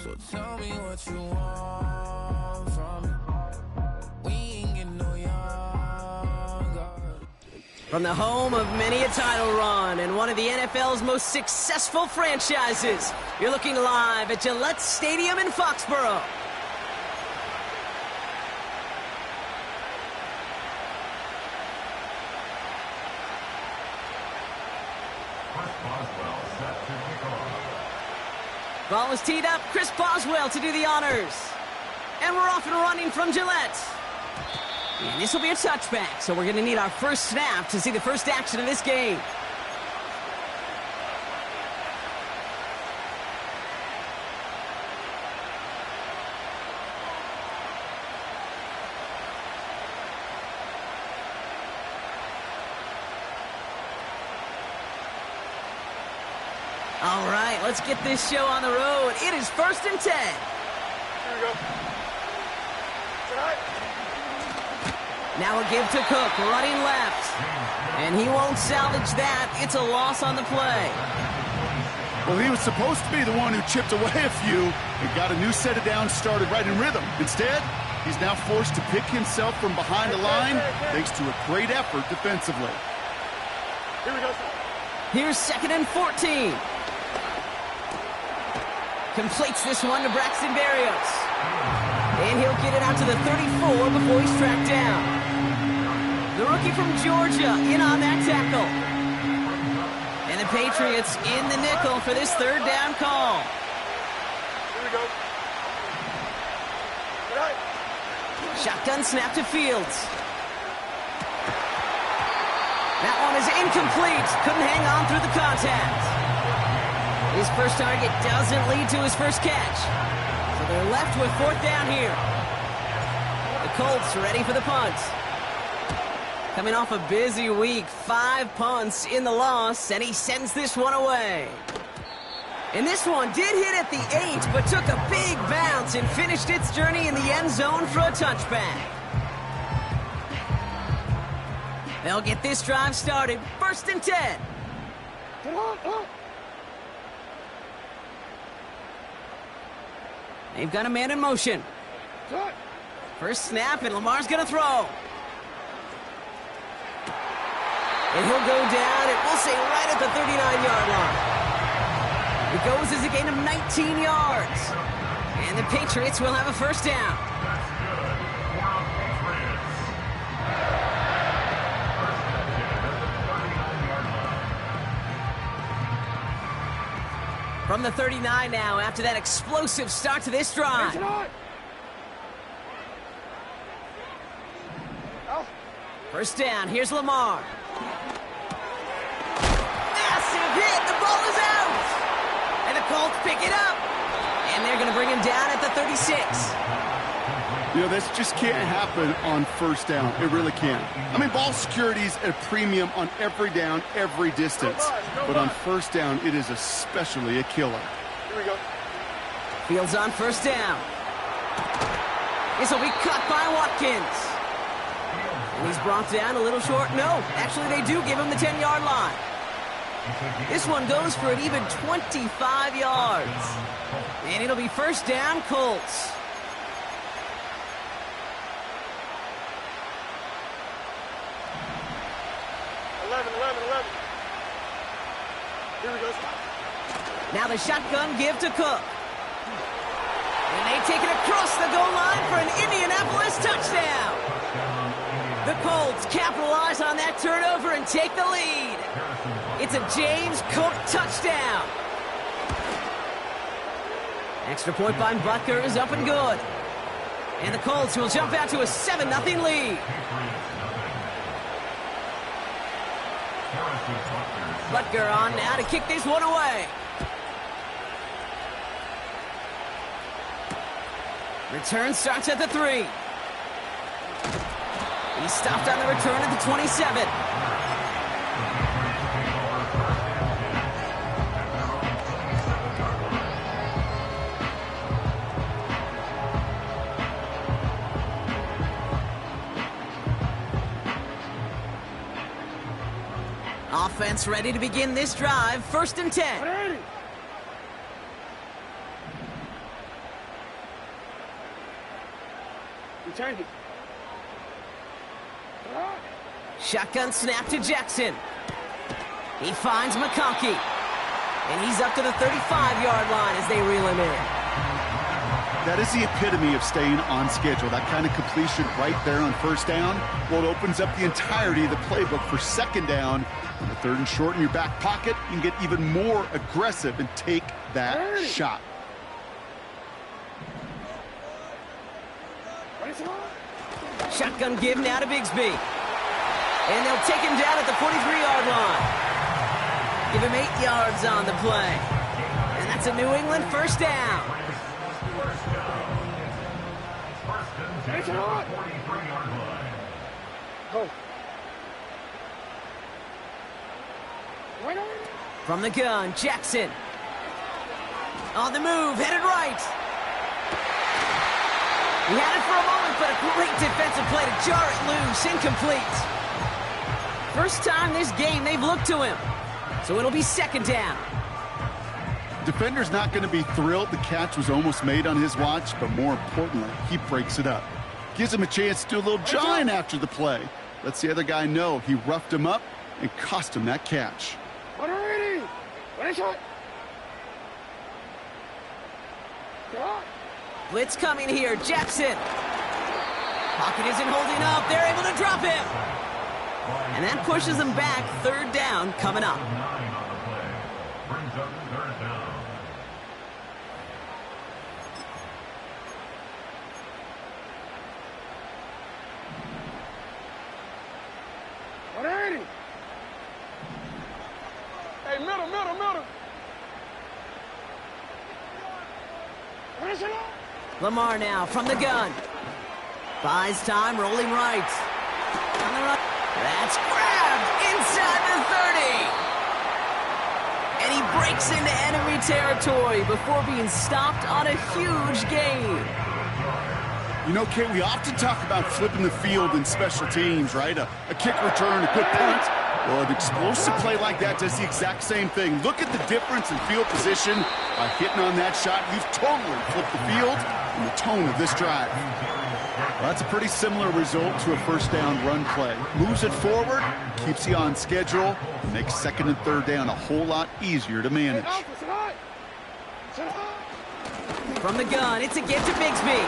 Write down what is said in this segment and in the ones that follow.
So tell me what you want from me. We ain't getting no younger. From the home of many a title run and one of the NFL's most successful franchises, you're looking live at Gillette Stadium in Foxborough. Ball is teed up. Chris Boswell to do the honors. And we're off and running from Gillette. And this will be a touchback, so we're going to need our first snap to see the first action of this game. All right, let's get this show on the road. It is 1st and 10. Here we go. Tonight. Now a give to Cook, running left. And he won't salvage that. It's a loss on the play. Well, he was supposed to be the one who chipped away a few and got a new set of downs started right in rhythm. Instead, he's now forced to pick himself from behind the line thanks to a great effort defensively. Here we go. Here's 2nd and 14. Completes this one to Braxton Berrios. And he'll get it out to the 34 before he's tracked down. The rookie from Georgia in on that tackle. And the Patriots in the nickel for this 3rd down call. Here we go. Tonight. Shotgun snap to Fields. That one is incomplete. Couldn't hang on through the contact. His first target doesn't lead to his first catch. So they're left with 4th down here. The Colts ready for the punt. Coming off a busy week, 5 punts in the loss, and he sends this one away. And this one did hit at the 8, but took a big bounce and finished its journey in the end zone for a touchback. They'll get this drive started. 1st and 10. Come on, come on. They've got a man in motion. Tonight. First snap, and Lamar's going to throw. And he'll go down, and we'll say right at the 39-yard line. It goes as a gain of 19 yards. And the Patriots will have a first down. From the 39 now, after that explosive start to this drive. First down, here's Lamar. Massive hit, the ball is out! And the Colts pick it up. And they're going to bring him down at the 36. You know, this just can't happen on 1st down. It really can't. I mean, ball security's at a premium on every down, every distance. But on 1st down, it is especially a killer. Here we go. Fields on 1st down. This will be cut by Watkins. And he's brought down a little short. No, actually they do give him the 10-yard line. This one goes for an even 25 yards. And it'll be 1st down, Colts. Here we go. Now the shotgun give to Cook. And they take it across the goal line for an Indianapolis touchdown. The Colts capitalize on that turnover and take the lead. It's a James Cook touchdown. Extra point by Butker is up and good. And the Colts will jump out to a 7-0 lead. Butker on now to kick this one away. Return starts at the 3. He stopped on the return at the 27. Offense ready to begin this drive. 1st and 10. Return it. Shotgun snap to Jackson. He finds McConkey. And he's up to the 35-yard line as they reel him in. That is the epitome of staying on schedule. That kind of completion right there on first down. Well, it opens up the entirety of the playbook for second down. On the third and short in your back pocket, you can get even more aggressive and take that shot. Shotgun give now to Bigsby. And they'll take him down at the 43-yard line. Give him 8 yards on the play. And that's a New England first down. From the gun, Jackson. On the move, headed right. He had it for a moment, but a great defensive play to jar it loose. Incomplete. First time this game they've looked to him. So it'll be second down. Defender's not going to be thrilled the catch was almost made on his watch, but more importantly, he breaks it up. Gives him a chance to do a little jawing after the play. Lets the other guy know he roughed him up and cost him that catch. Blitz coming here, Jackson. Pocket isn't holding up. They're able to drop him. And that pushes them back. Third down coming up. Hey, middle. Lamar now from the gun. Buys time, rolling right. On the run. That's grabbed inside the 30. And he breaks into enemy territory before being stopped on a huge gain. You know, Kate, we often talk about flipping the field in special teams, right? A kick return, a good punt. Well, an explosive play like that does the exact same thing. Look at the difference in field position. By hitting on that shot, you've totally flipped the field and the tone of this drive. Well, that's a pretty similar result to a first down run play. Moves it forward, keeps you on schedule, and makes second and third down a whole lot easier to manage. From the gun, it's again to Bigsby.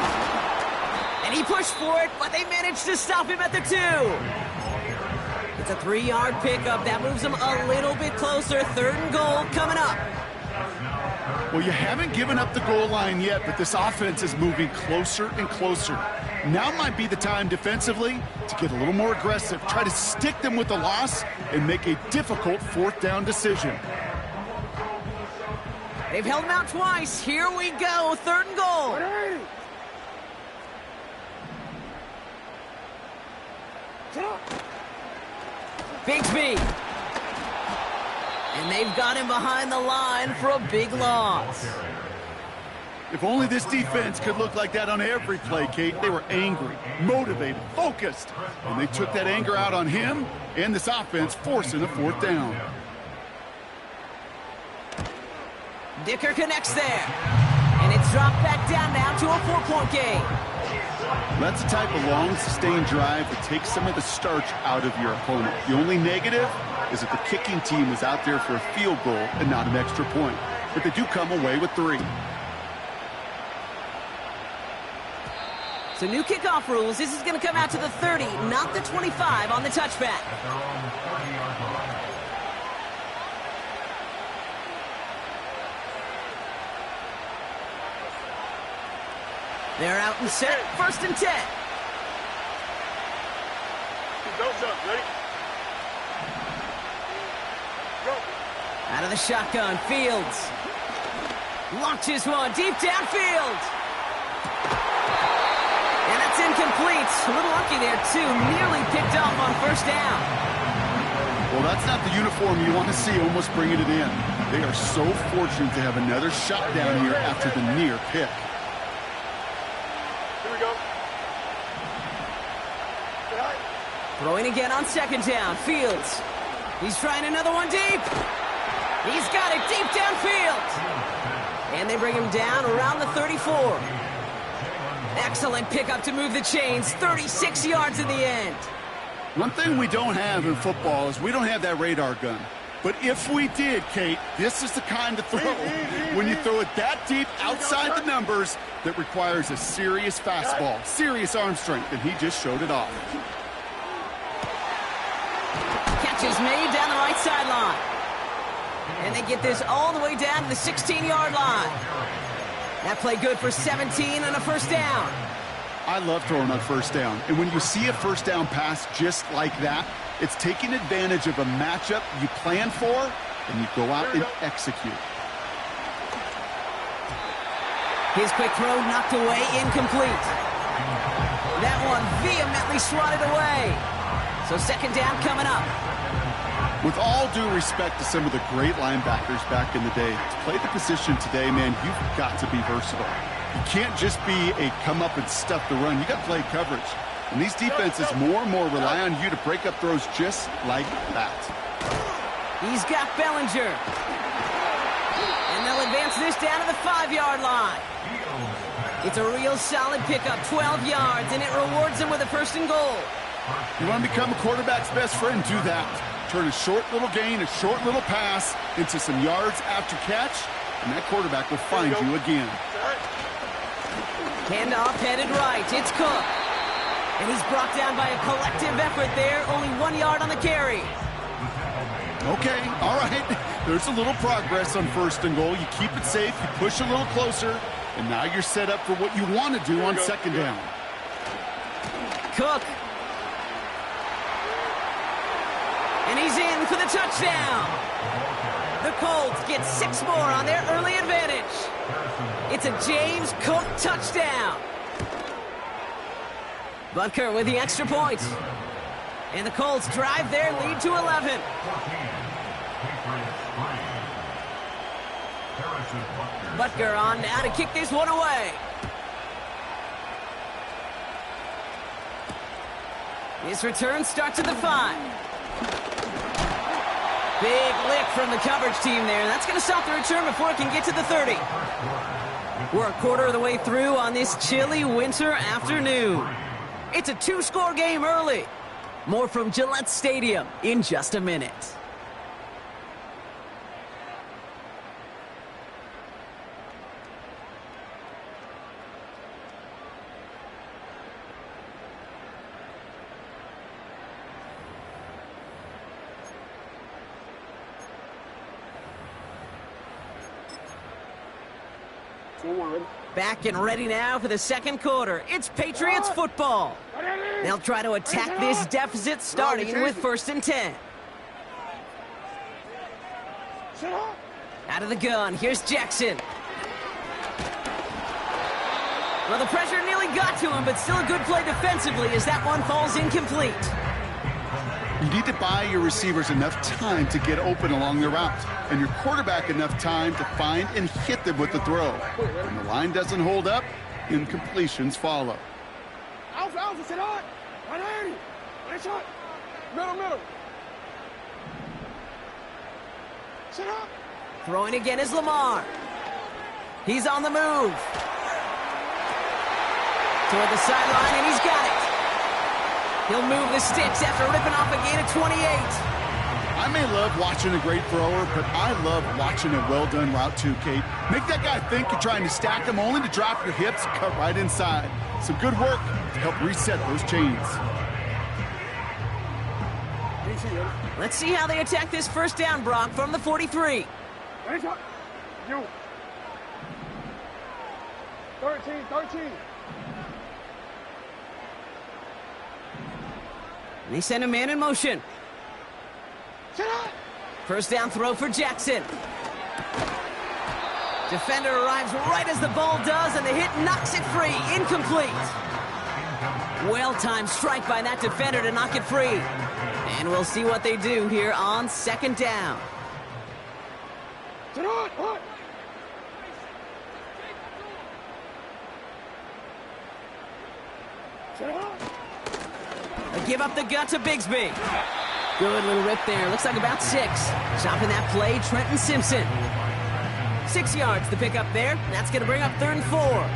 And he pushed for it, but they managed to stop him at the 2. It's a 3-yard pickup. That moves them a little bit closer. Third and goal coming up. Well, you haven't given up the goal line yet, but this offense is moving closer and closer. Now might be the time defensively to get a little more aggressive, try to stick them with the loss, and make a difficult fourth down decision. They've held him out twice. Here we go. Third and goal. Bigsby. And they've got him behind the line for a big loss. If only this defense could look like that on every play, Kate. They were angry, motivated, focused. And they took that anger out on him and this offense, forcing a fourth down. Dicker connects there. And it's dropped back down now to a 4-point game. That's the type of long, sustained drive that takes some of the starch out of your opponent. The only negative is that the kicking team was out there for a field goal and not an extra point. But they do come away with 3. So new kickoff rules. This is going to come out to the 30, not the 25 on the touchback. They're out and set. First and 10. Don't jump. Ready? Go. Out of the shotgun, Fields. Launches one deep downfield. And that's incomplete. A little lucky there, too. Nearly picked off on first down. Well, that's not the uniform you want to see almost bringing it in. They are so fortunate to have another shot down here after the near pick. Here we go. Throwing again on second down. Fields. He's trying another one deep. He's got it deep downfield. And they bring him down around the 34. Excellent pickup to move the chains. 36 yards in the end. One thing we don't have in football is we don't have that radar gun. But if we did, Kate, this is the kind of throw, when you throw it that deep outside the numbers, that requires a serious fastball, serious arm strength, and he just showed it off. Catch is made down the right sideline. And they get this all the way down to the 16-yard line. That play good for 17 and a first down. I love throwing on first down. And when you see a first down pass just like that, it's taking advantage of a matchup you plan for, and you go out and execute. His quick throw knocked away, incomplete. That one vehemently swatted away. So second down coming up. With all due respect to some of the great linebackers back in the day, to play the position today, man, you've got to be versatile. You can't just be a come up and stuff the run. You got to play coverage. And these defenses more and more rely on you to break up throws just like that. He's got Bellinger. And they'll advance this down to the 5-yard line. It's a real solid pickup, 12 yards, and it rewards him with a first and goal. You want to become a quarterback's best friend? Do that. Turn a short little gain, a short little pass into some yards after catch, and that quarterback will find you again. Handoff headed right. It's Cook. And he's brought down by a collective effort there. Only 1 yard on the carry. Okay, all right. There's a little progress on first and goal. You keep it safe, you push a little closer, and now you're set up for what you want to do on second down. Cook. And he's in for the touchdown. The Colts get 6 more on their early advantage. It's a James Cook touchdown. Butker with the extra point. And the Colts drive their lead to 11. Butker on now to kick this one away. His return starts at the 5. Big lick from the coverage team there. That's going to stop the return before it can get to the 30. We're a quarter of the way through on this chilly winter afternoon. It's a 2-score game early. More from Gillette Stadium in just a minute. Back and ready now for the second quarter. It's Patriots football. They'll try to attack this deficit starting with 1st and 10. Out of the gun, here's Jackson. Well, the pressure nearly got to him, but still a good play defensively as that one falls incomplete. You need to buy your receivers enough time to get open along the route, and your quarterback enough time to find and hit them with the throw. When the line doesn't hold up, incompletions follow. Alpha, sit on. Nice shot. Middle. Sit up. Throwing again is Lamar. He's on the move. Toward the sideline, and he's got it. He'll move the sticks after ripping off a gain of 28. I may love watching a great thrower, but I love watching a well-done route too, Kate. Make that guy think you're trying to stack him only to drop your hips and cut right inside. Some good work to help reset those chains. Let's see how they attack this first down, Brock, from the 43. 13. They send a man in motion. First down throw for Jackson. Defender arrives right as the ball does, and the hit knocks it free. Incomplete. Well-timed strike by that defender to knock it free. And we'll see what they do here on second down. They give up the gut to Bigsby. Good little rip there. Looks like about 6. Chopping that play, Trenton Simpson. 6 yards to pick up there. That's going to bring up 3rd and 4.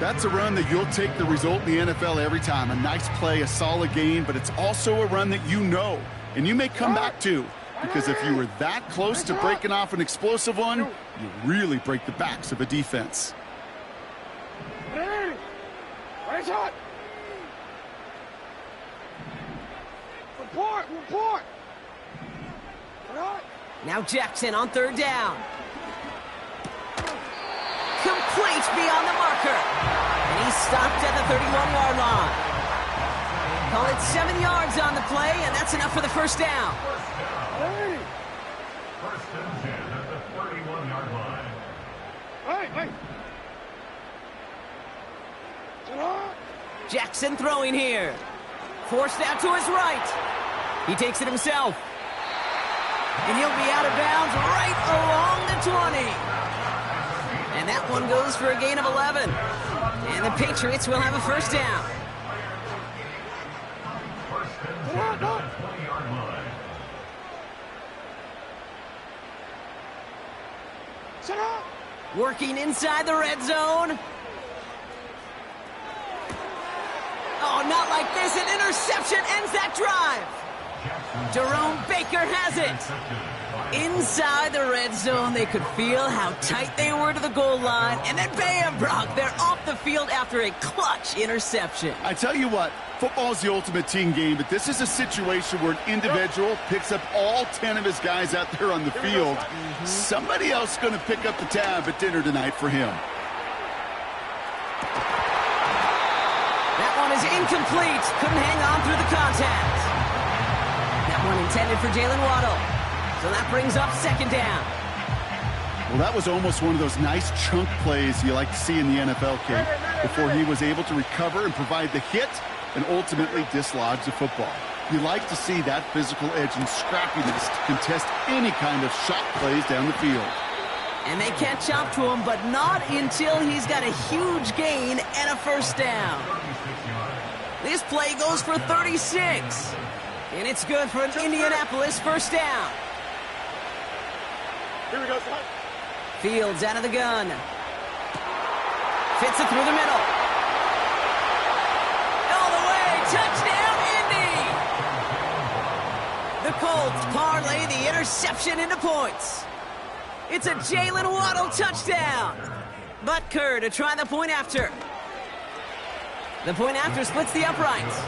That's a run that you'll take the result in the NFL every time. A nice play, a solid game, but it's also a run that you know, and you may come back to. Because if you were that close to breaking off an explosive one, you really break the backs of a defense. Report! Now Jackson on third down. Complete beyond the marker. And he's stopped at the 31-yard line. Call it 7 yards on the play, and that's enough for the first down. First and 10 at the 31-yard line. Hey! Jackson throwing here. Forced out to his right. He takes it himself. And he'll be out of bounds right along the 20. And that one goes for a gain of 11. And the Patriots will have a first down. First and 10 at the 20-yard line. Set up! Working inside the red zone. Oh, not like this. An interception ends that drive. Jerome Baker has it. Inside the red zone, they could feel how tight they were to the goal line. And then bam, Brock, they're off the field after a clutch interception. I tell you what, football's the ultimate team game, but this is a situation where an individual picks up all 10 of his guys out there on the field. Somebody else is going to pick up the tab at dinner tonight for him. That one is incomplete. Couldn't hang on through the contact. That one intended for Jalen Waddle. So that brings up second down. Well, that was almost one of those nice chunk plays you like to see in the NFL, Kate, before he was able to recover and provide the hit and ultimately dislodge the football. You like to see that physical edge and scrappiness to contest any kind of shot plays down the field. And they catch up to him, but not until he's got a huge gain and a first down. This play goes for 36. And it's good for an Indianapolis first down. Here we go, son. Fields out of the gun. Fits it through the middle. All the way. Touchdown, Indy. The Colts parlay the interception into points. It's a Jalen Waddle touchdown. Butker to try the point after. The point after splits the uprights.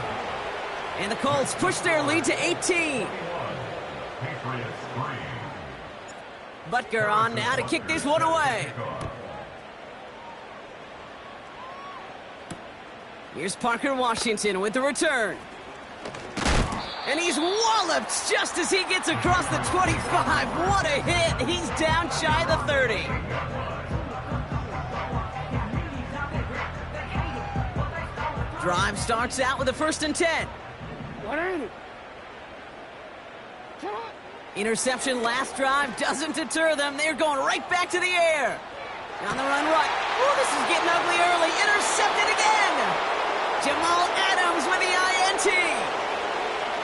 And the Colts push their lead to 18. Butker on now to kick this one away. Here's Parker Washington with the return. And he's walloped just as he gets across the 25. What a hit. He's down shy of the 30. Drive starts out with a 1st and 10. Interception last drive doesn't deter them. They're going right back to the air. On the run right. Oh, this is getting ugly early. Intercepted again. Jamal Adams with the INT.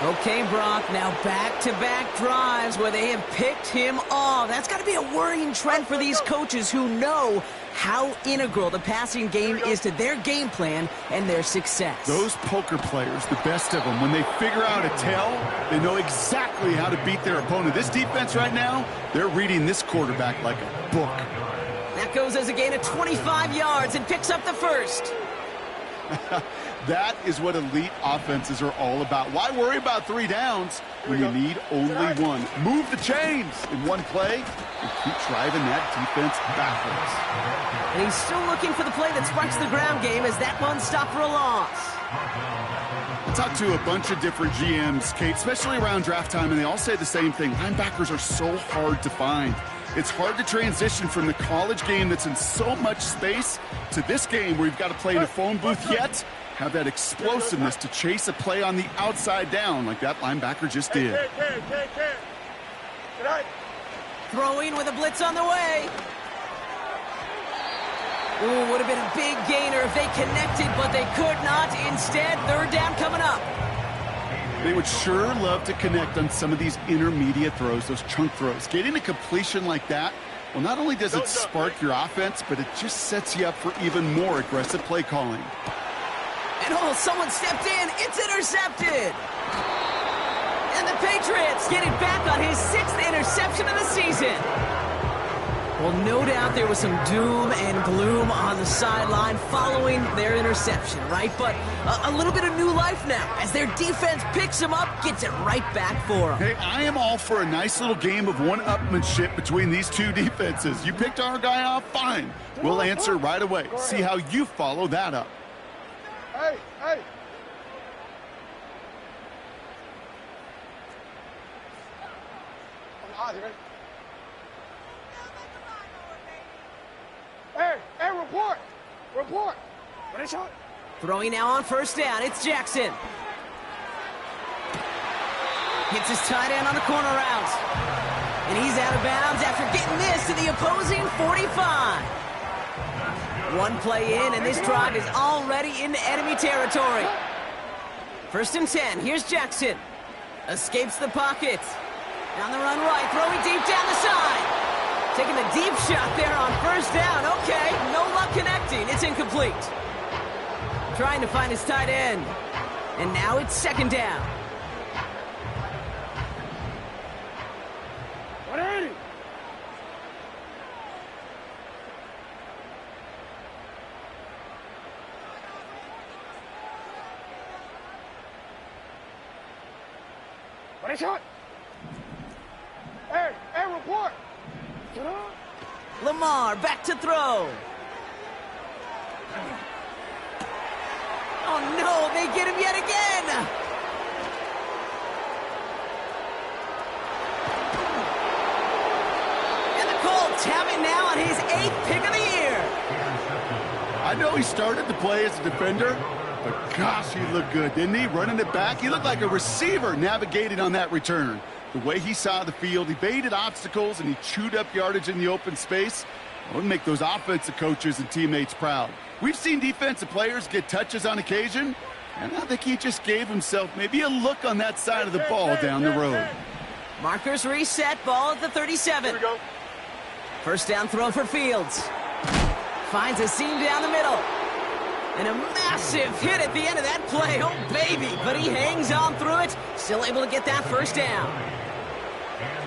Okay, Brock, now back-to-back drives where they have picked him off. That's got to be a worrying trend for these coaches who know how integral the passing game is to their game plan and their success. Those poker players, the best of them, when they figure out a tell, they know exactly how to beat their opponent. This defense right now, they're reading this quarterback like a book. That goes as a gain of 25 yards and picks up the first. That is what elite offenses are all about. Why worry about 3 downs when you need only one? Move the chains in one play and keep driving that defense backwards. And he's still looking for the play that sparks the ground game as that one stopped for a loss. I talked to a bunch of different GMs, Kate, especially around draft time, and they all say the same thing. Linebackers are so hard to find. It's hard to transition from the college game that's in so much space to this game where you've got to play in a phone booth yet have that explosiveness to chase a play on the outside down like that linebacker just did. Throwing with a blitz on the way. Ooh, would have been a big gainer if they connected, but they could not. Instead, 3rd down coming up. They would sure love to connect on some of these intermediate throws, those chunk throws. Getting a completion like that Well, not only does it spark your offense, but it just sets you up for even more aggressive play calling. And oh, someone stepped in. It's intercepted. And the Patriots get it back on his 6th interception of the season. Well, no doubt there was some doom and gloom on the sideline following their interception, right? But a little bit of new life now as their defense picks him up, gets it right back for them. Hey, I am all for a nice little game of one-upmanship between these two defenses. You picked our guy off, fine. We'll answer right away. See how you follow that up. Hey, hey. Hey, report. Report. What is it? Throwing now on 1st down, it's Jackson. Hits his tight end on the corner route. And he's out of bounds after getting this to the opposing 45. One play in, and this drive is already into enemy territory. 1st and 10, here's Jackson. Escapes the pocket. Down the run right, throwing deep down the side. Taking a deep shot there on 1st down. Okay, no luck connecting. It's incomplete. Trying to find his tight end. And now it's 2nd down. What are you? What is it? Hey, report. Lamar back to throw. Oh no, they get him yet again. And the Colts have it now on his 8th pick of the year. I know he started to play as a defender, but gosh, he looked good, didn't he? Running it back, he looked like a receiver navigating on that return. The way he saw the field, he baited obstacles, and he chewed up yardage in the open space. It would make those offensive coaches and teammates proud. We've seen defensive players get touches on occasion, and I think he just gave himself maybe a look on that side of the ball down the road. Markers reset, ball at the 37. Here we go. 1st down throw for Fields. Finds a seam down the middle. And a massive hit at the end of that play. Oh, baby. But he hangs on through it. Still able to get that 1st down.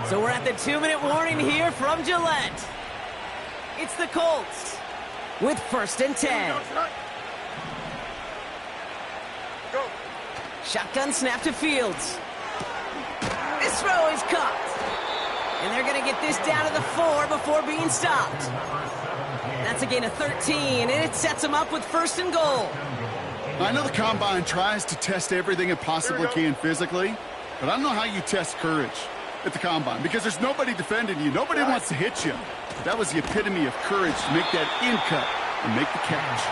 So we're at the 2-minute warning here from Gillette. It's the Colts with 1st and 10. Go. Shotgun snap to Fields. This throw is caught. And they're going to get this down to the 4 before being stopped. That's a gain of 13, and it sets them up with 1st and goal. I know the Combine tries to test everything it possibly can physically, but I don't know how you test courage at the Combine because there's nobody defending you. Nobody wants to hit you. That was the epitome of courage to make that in cut and make the catch.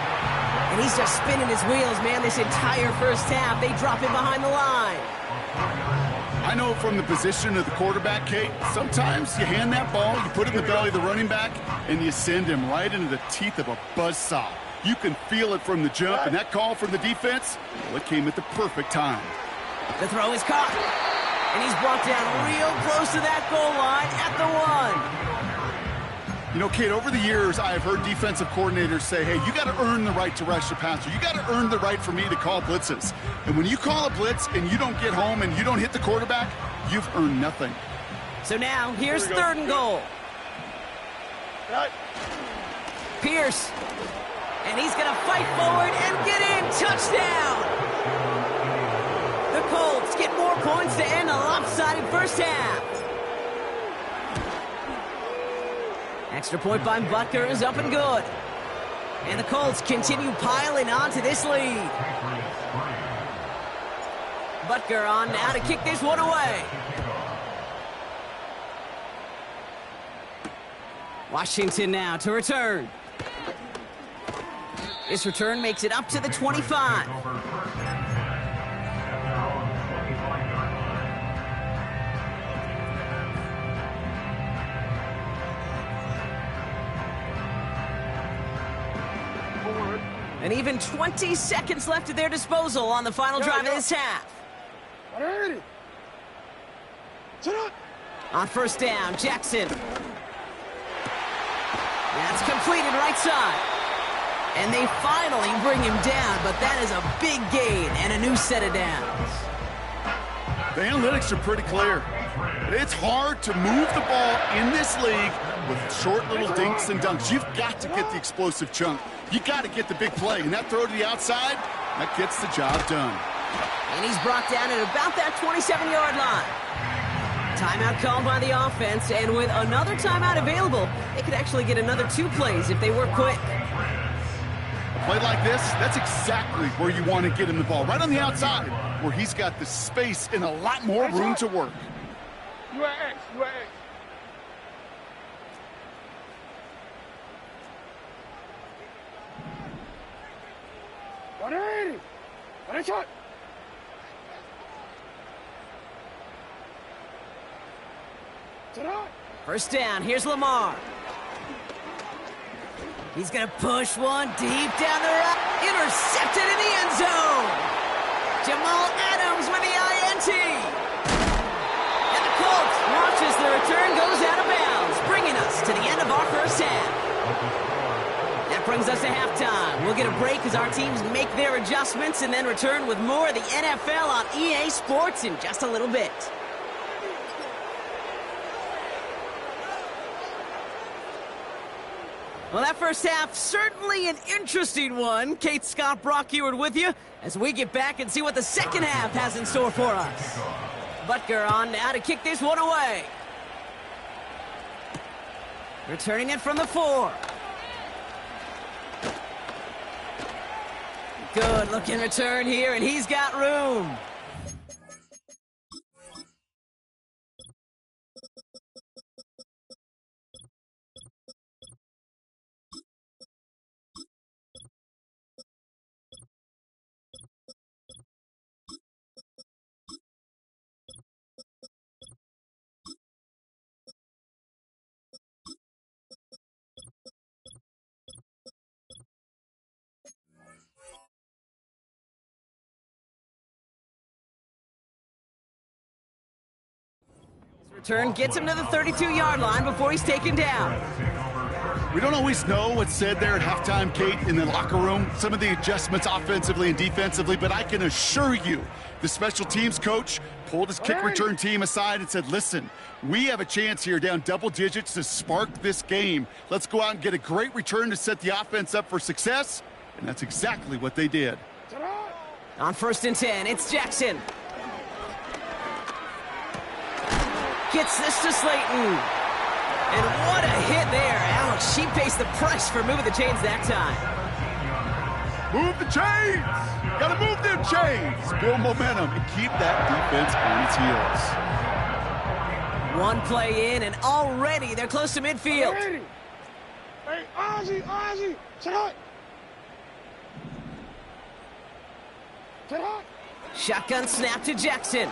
And he's just spinning his wheels, man, this entire 1st half. They drop him behind the line. I know from the position of the quarterback, Kate, sometimes you hand that ball, you put it in the belly of the running back, and you send him right into the teeth of a buzzsaw. You can feel it from the jump, and that call from the defense, well, it came at the perfect time. The throw is caught. And he's brought down real close to that goal line at the 1. You know, Kate, over the years, I have heard defensive coordinators say, hey, you got to earn the right to rush the passer. You got to earn the right for me to call blitzes. And when you call a blitz and you don't get home and you don't hit the quarterback, you've earned nothing. So now, here's 3rd and goal. Right. Pierce. And he's going to fight forward and get in. Touchdown. The Colts get more points to end a lopsided 1st half. Extra point by Butker is up and good. And the Colts continue piling on to this lead. Butker on now to kick this one away. Washington now to return. This return makes it up to the 25. And even 20 seconds left at their disposal on the final drive of this half. On 1st down, Jackson. That's completed right side. And they finally bring him down, but that is a big gain and a new set of downs. The analytics are pretty clear. It's hard to move the ball in this league with short little dinks and dunks. You've got to get the explosive chunk. You got to get the big play. And that throw to the outside, that gets the job done. And he's brought down at about that 27-yard line. Timeout called by the offense, and with another timeout available, they could actually get another 2 plays if they work quick. A play like this, that's exactly where you want to get him the ball, right on the outside, where he's got the space and a lot more room to work. You at X, you at X. What are you? What are you? First down, here's Lamar. He's going to push one deep down the road. Intercepted in the end zone. Jamal Adams with the INT. And the Colts watches the return goes out of bounds, bringing us to the end of our first half. That brings us to halftime. We'll get a break as our teams make their adjustments and then return with more of the NFL on EA Sports in just a little bit. Well, that first half, certainly an interesting one. Kate, Scott, Brock Ewart with you as we get back and see what the second half has in store for us. Butker on now to kick this one away. Returning it from the 4. Good looking return here, and he's got room. Return gets him to the 32-yard line before he's taken down. We don't always know what's said there at halftime, Kate, in the locker room, some of the adjustments offensively and defensively, but I can assure you the special teams coach pulled his kick return team aside and said, listen, we have a chance here down double digits to spark this game. Let's go out and get a great return to set the offense up for success, and that's exactly what they did. On 1st and 10, it's Jackson. Gets this to Slayton. And what a hit there. Alex, she pays the price for moving the chains that time. Move the chains! Gotta move them chains! Build momentum and keep that defense on its heels. One play in, and already they're close to midfield. Hey, Ozzy! Sit up! Sit up! Shotgun snap to Jackson.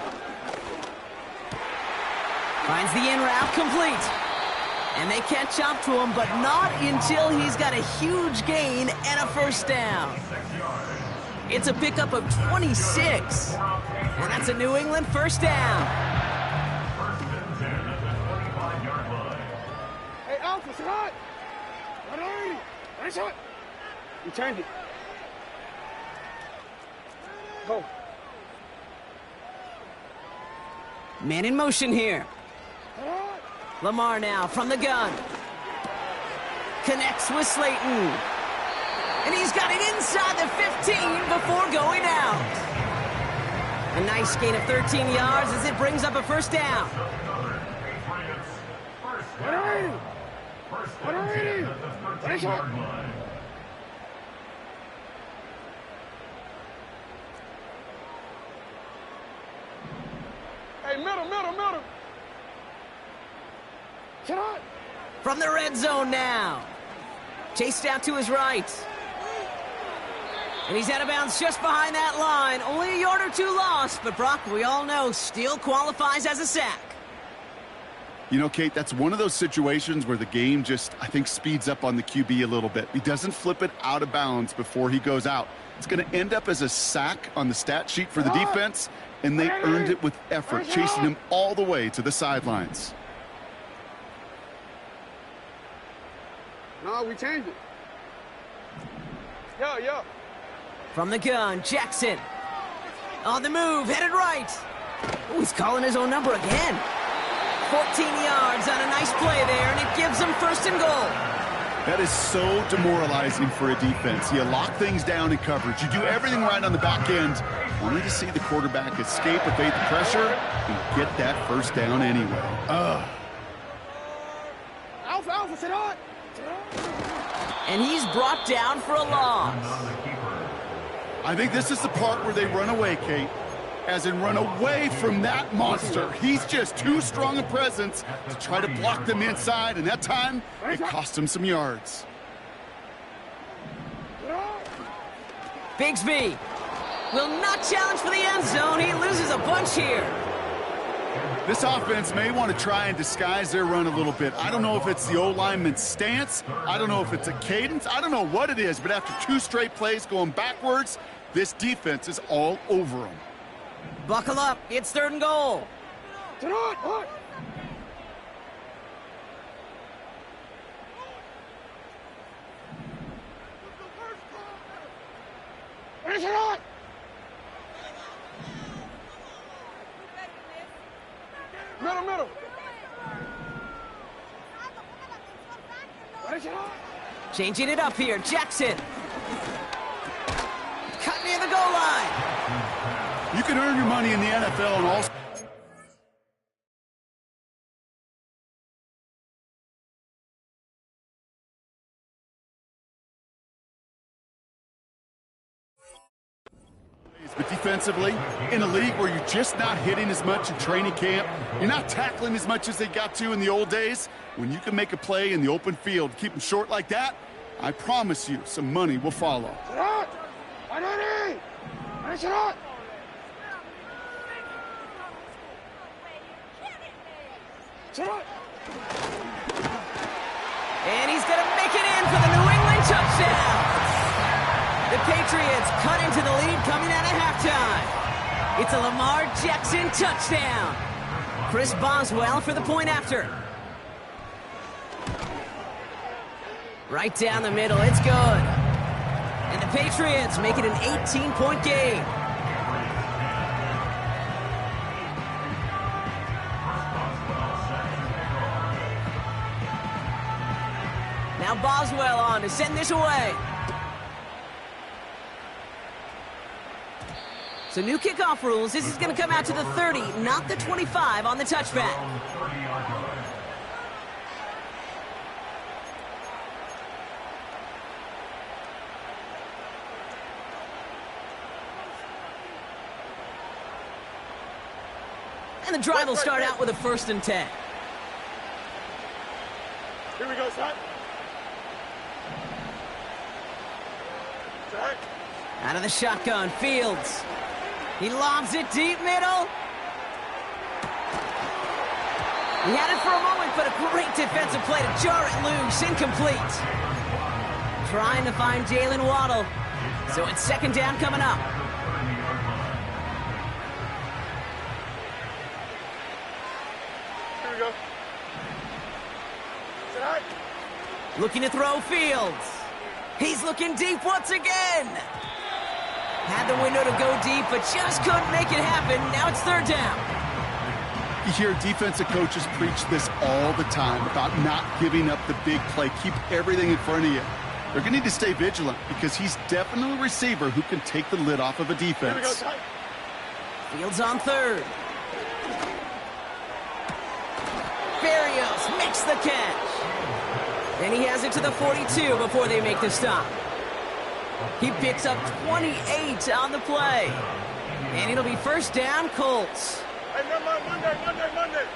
Finds the in route complete. And they catch up to him, but not until he's got a huge gain and a first down. It's a pickup of 26. And that's a New England first down. Hey, Alpha, sit up! What are you? Nice shot! You turned it. Go. Man in motion here. Lamar now from the gun. Connects with Slayton. And he's got it inside the 15 before going out. A nice gain of 13 yards as it brings up a first down. What are you? What are you? Nice shot. Hey, middle. From the red zone now. Chased out to his right. And he's out of bounds just behind that line. Only a yard or 2 lost, but Brock, we all know, still qualifies as a sack. You know, Kate, that's one of those situations where the game just, I think, speeds up on the QB a little bit. He doesn't flip it out of bounds before he goes out. It's going to end up as a sack on the stat sheet for the defense, and they earned it with effort, chasing him all the way to the sidelines. No, we changed it. Yeah. From the gun, Jackson. On the move, headed right. Oh, he's calling his own number again. 14 yards on a nice play there, and it gives them first and goal. That is so demoralizing for a defense. You lock things down in coverage. You do everything right on the back end, only to see the quarterback escape, evade the pressure, and get that first down anyway. Alpha, sit on. And he's brought down for a loss. I think this is the part where they run away, Kate. As in run away from that monster. He's just too strong a presence to try to block them inside, and that time, it cost him some yards. Bigsby will not challenge for the end zone. He loses a bunch here. This offense may want to try and disguise their run a little bit. I don't know if it's the O-lineman's stance. I don't know if it's a cadence. I don't know what it is, but after 2 straight plays going backwards, this defense is all over them. Buckle up. It's 3rd and goal. Sit on. Sit on. Middle. Changing it up here. Jackson. Cut near the goal line. You can earn your money in the NFL and all. But defensively, in a league where you're just not hitting as much in training camp, you're not tackling as much as they got to in the old days, when you can make a play in the open field, keep them short like that, I promise you some money will follow. And he's going to make it in for the New England touchdown. The Patriots cut into the lead coming out of halftime. It's a Lamar Jackson touchdown. Chris Boswell for the point after. Right down the middle, it's good. And the Patriots make it an 18-point game. Now Boswell on to send this away. So new kickoff rules. This is going to come out to the 30, not the 25 on the touchback. And the drive will start out with a 1st and 10. Here we go, son. Out of the shotgun, Fields. He lobs it deep middle. He had it for a moment, but a great defensive play to jar it loose. Incomplete. Trying to find Jalen Waddle. So it's 2nd down coming up. Here we go. Looking to throw Fields. He's looking deep once again. Had the window to go deep, but just couldn't make it happen. Now it's 3rd down. You hear defensive coaches preach this all the time about not giving up the big play. Keep everything in front of you. They're going to need to stay vigilant because he's definitely a receiver who can take the lid off of a defense. Fields on 3rd. Berrios makes the catch. And he has it to the 42 before they make the stop. He picks up 28 on the play. And it'll be 1st down, Colts. Hey, Monday.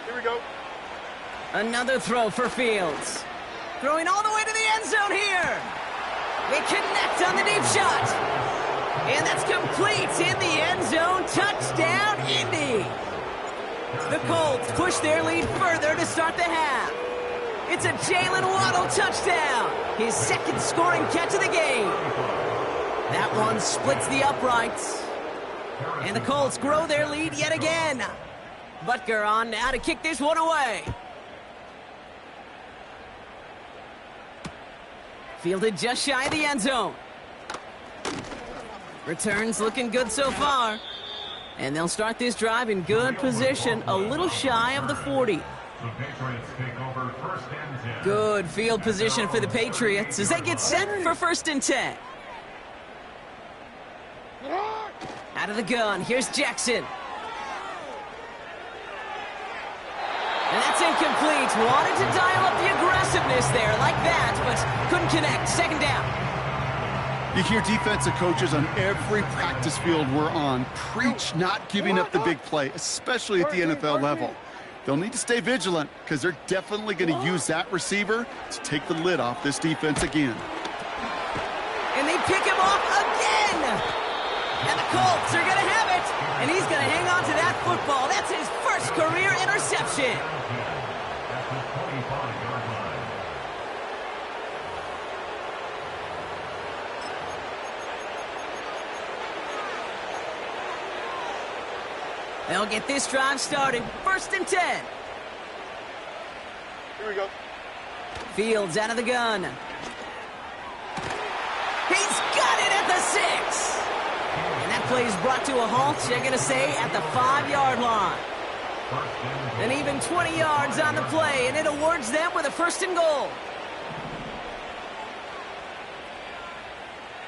Here we go. Another throw for Fields. Throwing all the way to the end zone here. They connect on the deep shot. And that's complete in the end zone. Touchdown, Indy. The Colts push their lead further to start the half. It's a Jalen Waddle touchdown. His 2nd scoring catch of the game. That one splits the uprights. And the Colts grow their lead yet again. Butker on now to kick this one away. Fielded just shy of the end zone. Returns looking good so far. And they'll start this drive in good position, a little shy of the 40. The Patriots take over first and 10. Good field position for the Patriots as they get set for first and 10. Out of the gun, here's Jackson. And that's incomplete. Wanted to dial up the aggressiveness there like that, but couldn't connect. Second down. You hear defensive coaches on every practice field we're on preach not giving up the big play, especially at the NFL level. They'll need to stay vigilant because they're definitely going to use that receiver to take the lid off this defense again. And they pick him off again. And the Colts are going to have it. And he's going to hang on to that football. That's his first career interception. At the 25-yard line. They'll get this drive started. First and 10. Here we go. Fields out of the gun. He's got it at the 6. And that play is brought to a halt, they're going to say, at the 5-yard line. And even 20 yards on the play, and it awards them with a first and goal.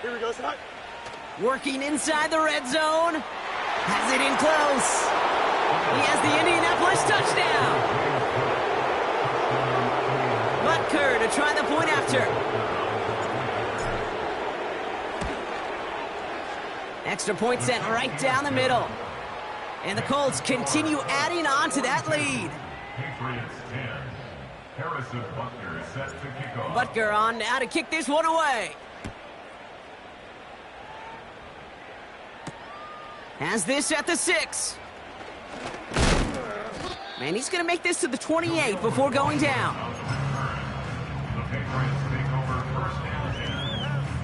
Here we go, Scott. Working inside the red zone. Has it in close. He has the Indianapolis touchdown. Butker to try the point after. Extra point sent right down the middle. And the Colts continue adding on to that lead. Patriots 10. Harrison Butker set to kick off. Butker on now to kick this one away. Has this at the 6. Man, he's going to make this to the 28 before going down. The Patriots take over first and 10.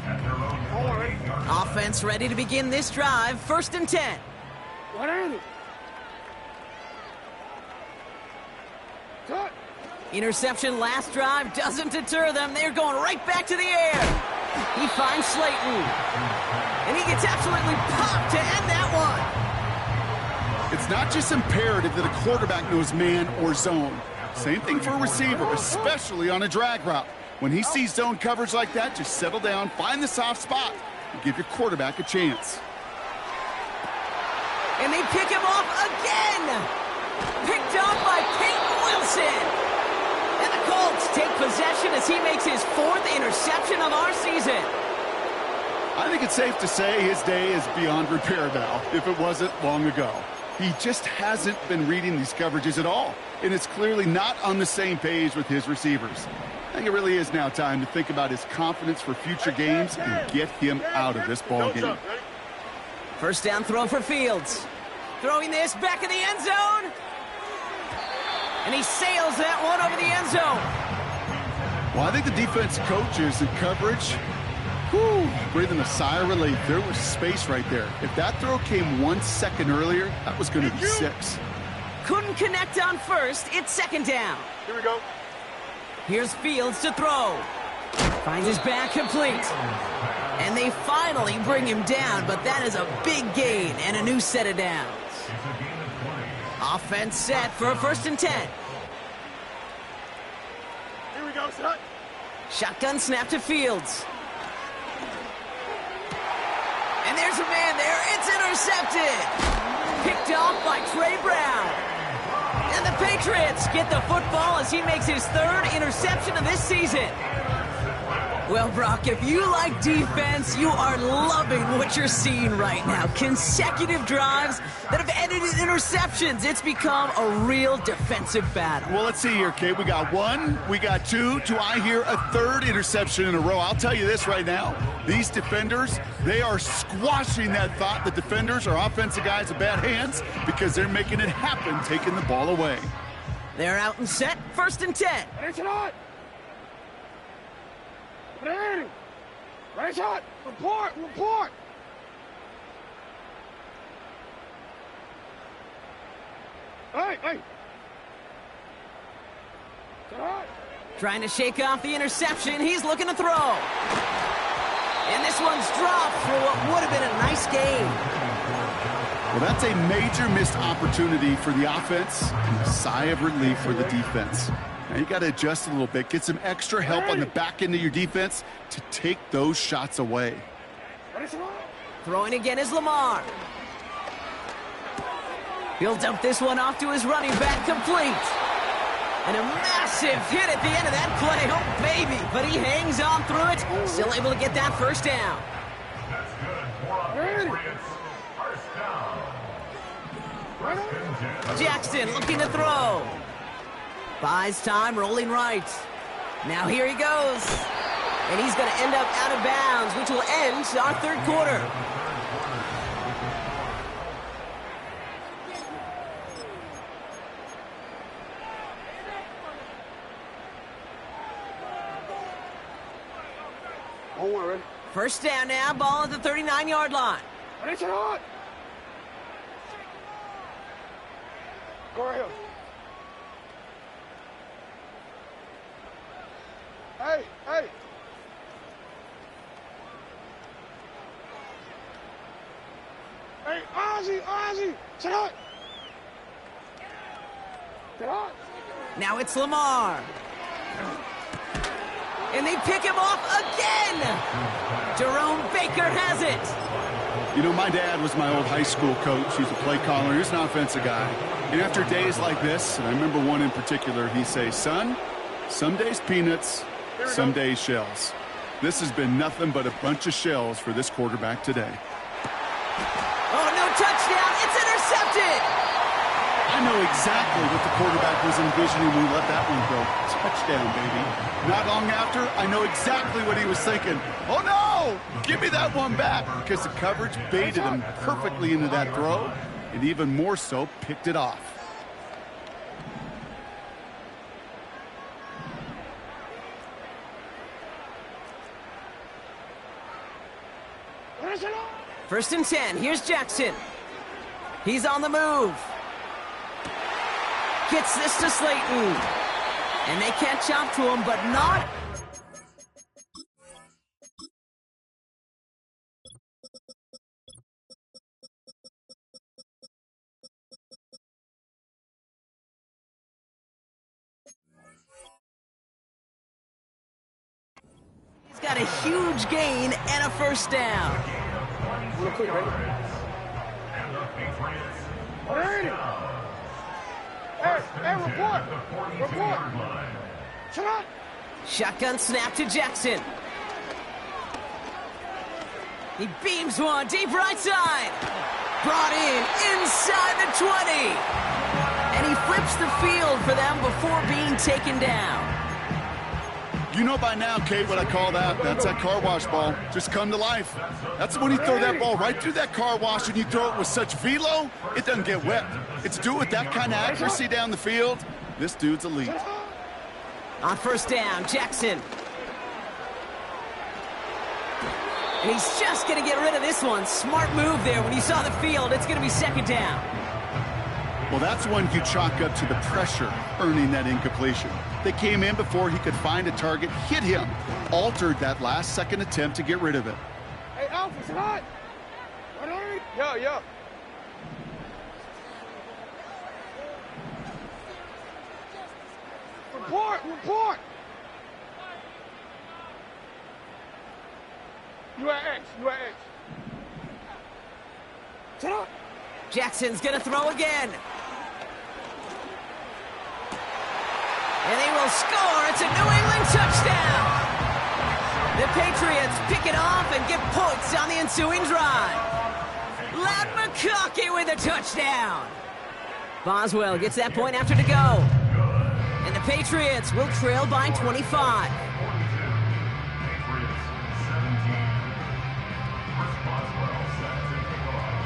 At their own 28-yard line. Offense ready to begin this drive. First and 10. What are you? Cut. Interception last drive doesn't deter them. They're going right back to the air. He finds Slayton. And he gets absolutely popped to end that one. It's not just imperative that a quarterback knows man or zone. Same thing for a receiver, especially on a drag route. When he sees zone coverage like that, just settle down, find the soft spot, and give your quarterback a chance. And they pick him off again. Picked off by Peyton Wilson. And the Colts take possession as he makes his 4th interception of our season. I think it's safe to say his day is beyond repair now, if it wasn't long ago. He just hasn't been reading these coverages at all, and it's clearly not on the same page with his receivers. I think it really is now time to think about his confidence for future games and get him out of this ball game. First down throw for Fields. Throwing this back in the end zone. And he sails that one over the end zone. Well, I think the defense coaches in coverage, breathing a sigh of relief. There was space right there. If that throw came 1 second earlier, that was going to be 6. Couldn't connect on first. It's second down. Here we go. Here's Fields to throw. Finds his back complete. And they finally bring him down, but that is a big gain and a new set of downs. It's a gain of 20. Offense set for a first and 10. Here we go, Scott. Shotgun snap to Fields. And there's a man there. It's intercepted. Picked off by Trey Brown. And the Patriots get the football as he makes his 3rd interception of this season. Well, Brock, if you like defense, you are loving what you're seeing right now. Consecutive drives that have ended in interceptions. It's become a real defensive battle. Well, let's see here, Kate. We got 1, we got 2. Do I hear a 3rd interception in a row? I'll tell you this right now. These defenders, they are squashing that thought that defenders are offensive guys with bad hands because they're making it happen, taking the ball away. They're out and set. First and 10. Ready, shot. Ready. Ready, shot. Report. Report. Hey. Shot. Trying to shake off the interception. He's looking to throw. And this one's dropped for what would have been a nice game. Well, that's a major missed opportunity for the offense and a sigh of relief for the defense. Now you got to adjust a little bit, get some extra help on the back end of your defense to take those shots away. Throwing again is Lamar. He'll dump this one off to his running back, complete. And a massive hit at the end of that play. Oh, baby. But he hangs on through it. Still able to get that first down. That's good. More on Patriots. First down. Jackson looking to throw. Buys time, rolling right. Now here he goes. And he's going to end up out of bounds, which will end our third quarter. First down now, ball at the 39-yard line. Go ahead. Hey, hey. Hey, Ozzy, sit up. Sit up. Now it's Lamar. And they pick him off again. Jerome Baker has it. You know, my dad was my old high school coach. He's a play caller. He's an offensive guy. And after days like this, and I remember one in particular, he'd say, son, some days peanuts, some days shells. This has been nothing but a bunch of shells for this quarterback today. Oh, no touchdown. It's intercepted. I know exactly what the quarterback was envisioning when he let that one go. Touchdown, baby. Not long after, I know exactly what he was thinking. Oh, no! Give me that one back, because the coverage baited him perfectly into that throw, and even more so, picked it off. First and 10. Here's Jackson. He's on the move. Gets this to Slayton. And they catch up to him, but not. He's got a huge gain and a first down. Real quick, ready? And the Patriots. Ready? Hey, report. Report. Shut up. Shotgun snap to Jackson. He beams one deep right side. Brought in inside the 20. And he flips the field for them before being taken down. You know by now, Kate, what I call that. That's that car wash ball. Just come to life. That's when you throw that ball right through that car wash and you throw it with such velo, it doesn't get wet. It's do with that kind of accuracy down the field. This dude's elite. On first down, Jackson. And he's just going to get rid of this one. Smart move there when he saw the field. It's going to be second down. Well, that's one you chalk up to the pressure earning that incompletion. They came in before he could find a target, hit him, altered that last-second attempt to get rid of it. Hey, Alpha, sit up. Yeah. Report. You at X. Sit up. Jackson's going to throw again. And they will score. It's a New England touchdown. The Patriots pick it off and get points on the ensuing drive. Ladd McConkey with a touchdown. Boswell gets that point after to go. And the Patriots will trail by 25.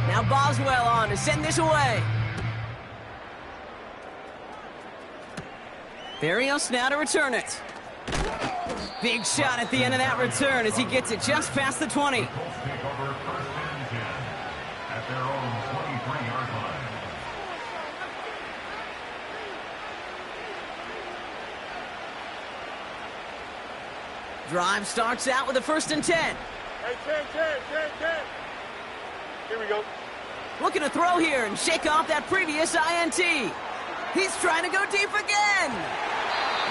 Now Boswell on to send this away. Barrios now to return it. Big shot at the end of that return as he gets it just past the 20. Take over first and 10 at their own 23-yard line. Drive starts out with a 1st and 10. Hey, 10. Here we go. Looking to throw here and shake off that previous INT. He's trying to go deep again.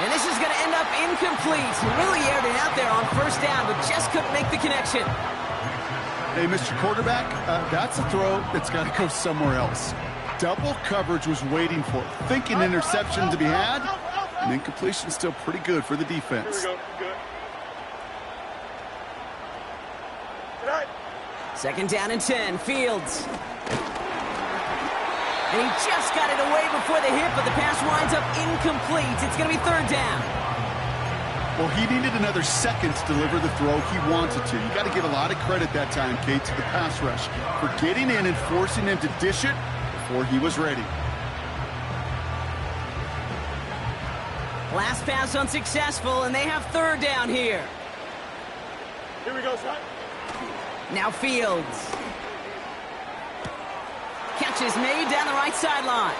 And this is going to end up incomplete. He really aired it out there on 1st down, but just couldn't make the connection. Hey, Mr. Quarterback, that's a throw that's got to go somewhere else. Double coverage was waiting for it. Thinking interception to be had, and incompletion still pretty good for the defense. Here we go. Good. 2nd down and 10, Fields. And he just got it away before the hit, but the pass winds up incomplete. It's going to be 3rd down. Well, he needed another second to deliver the throw he wanted to. You got to give a lot of credit that time, Kate, to the pass rush for getting in and forcing him to dish it before he was ready. Last pass unsuccessful, and they have 3rd down here. Here we go, son. Now Fields. Catch is made down the right sideline.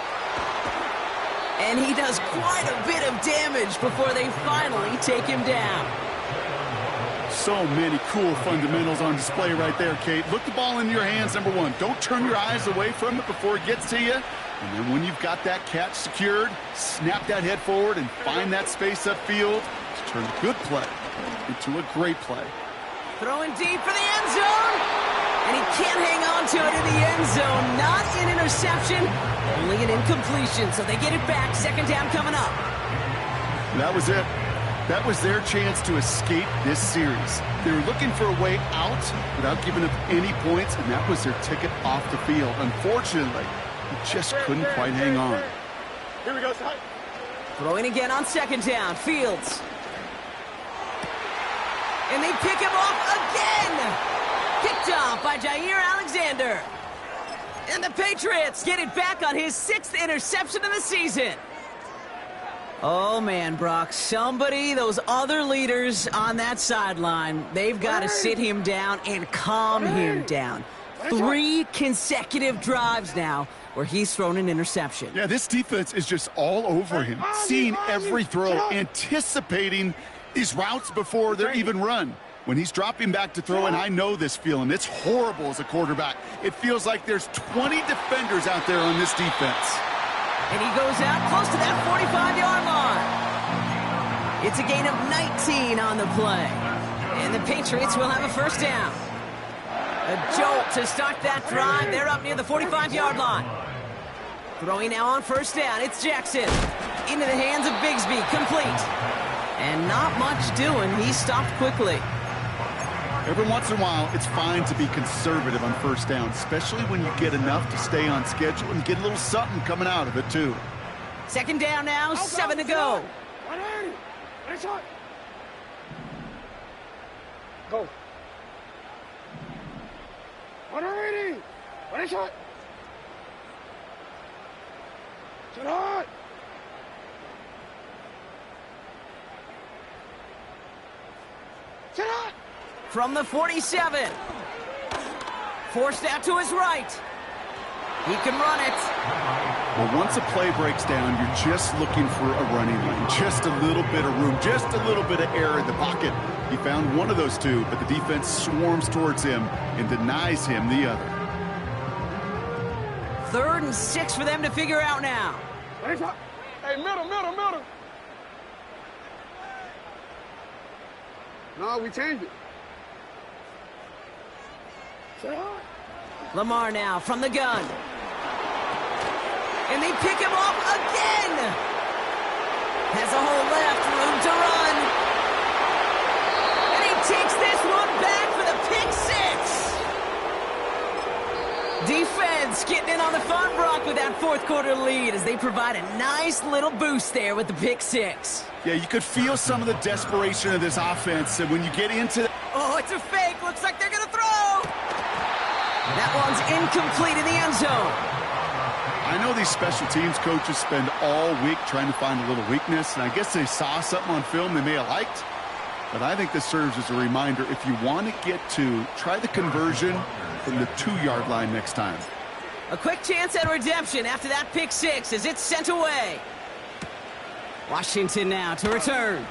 And he does quite a bit of damage before they finally take him down. So many cool fundamentals on display right there, Kate. Look the ball in your hands, number one. Don't turn your eyes away from it before it gets to you. And then when you've got that catch secured, snap that head forward and find that space upfield to turn a good play into a great play. Throwing deep for the end zone. And he can't hang on to it in the end zone. Not an interception, only an incompletion. So they get it back. 2nd down coming up. That was it. That was their chance to escape this series. They were looking for a way out without giving up any points, and that was their ticket off the field. Unfortunately, he just couldn't quite hang on. Here we go, son. Throwing again on 2nd down. Fields. And they pick him off again. Picked off by Jair Alexander. And the Patriots get it back on his 6th interception of the season. Oh, man, Brock, those other leaders on that sideline, they've got to sit him down and calm him down. 3 consecutive drives now where he's thrown an interception. Yeah, this defense is just all over him, seeing every throw, anticipating these routes before they're even run. When he's dropping back to throw, and I know this feeling, it's horrible as a quarterback. It feels like there's 20 defenders out there on this defense. And he goes out close to that 45-yard line. It's a gain of 19 on the play. And the Patriots will have a 1st down. A jolt to start that drive. They're up near the 45-yard line. Throwing now on 1st down. It's Jackson. Into the hands of Bigsby. Complete. And not much doing. He stopped quickly. Every once in a while, it's fine to be conservative on 1st down, especially when you get enough to stay on schedule and get a little something coming out of it, too. 2nd down now, 7 to go. 180. Ready, shot. Go. 180. Ready, shot. Shut up. Shut up. From the 47. Forced out to his right. He can run it. Well, once a play breaks down, you're just looking for a running lane. Just a little bit of room, just a little bit of air in the pocket. He found one of those two, but the defense swarms towards him and denies him the other. 3rd and 6 for them to figure out now. Hey, middle. No, we changed it. Lamar now from the gun. And they pick him off again. Has a hole left, room to run. And he takes this one back for the pick 6. Defense getting in on the fun, Brock, with that 4th quarter lead as they provide a nice little boost there with the pick 6. Yeah, you could feel some of the desperation of this offense, and when you get into... Oh, it's a fake. Looks like they're going to throw. That one's incomplete in the end zone. I know these special teams coaches spend all week trying to find a little weakness, and I guess they saw something on film they may have liked. But I think this serves as a reminder, if you want to get to, try the conversion from the 2-yard line next time. A quick chance at redemption after that pick 6 as it's sent away. Washington now to return.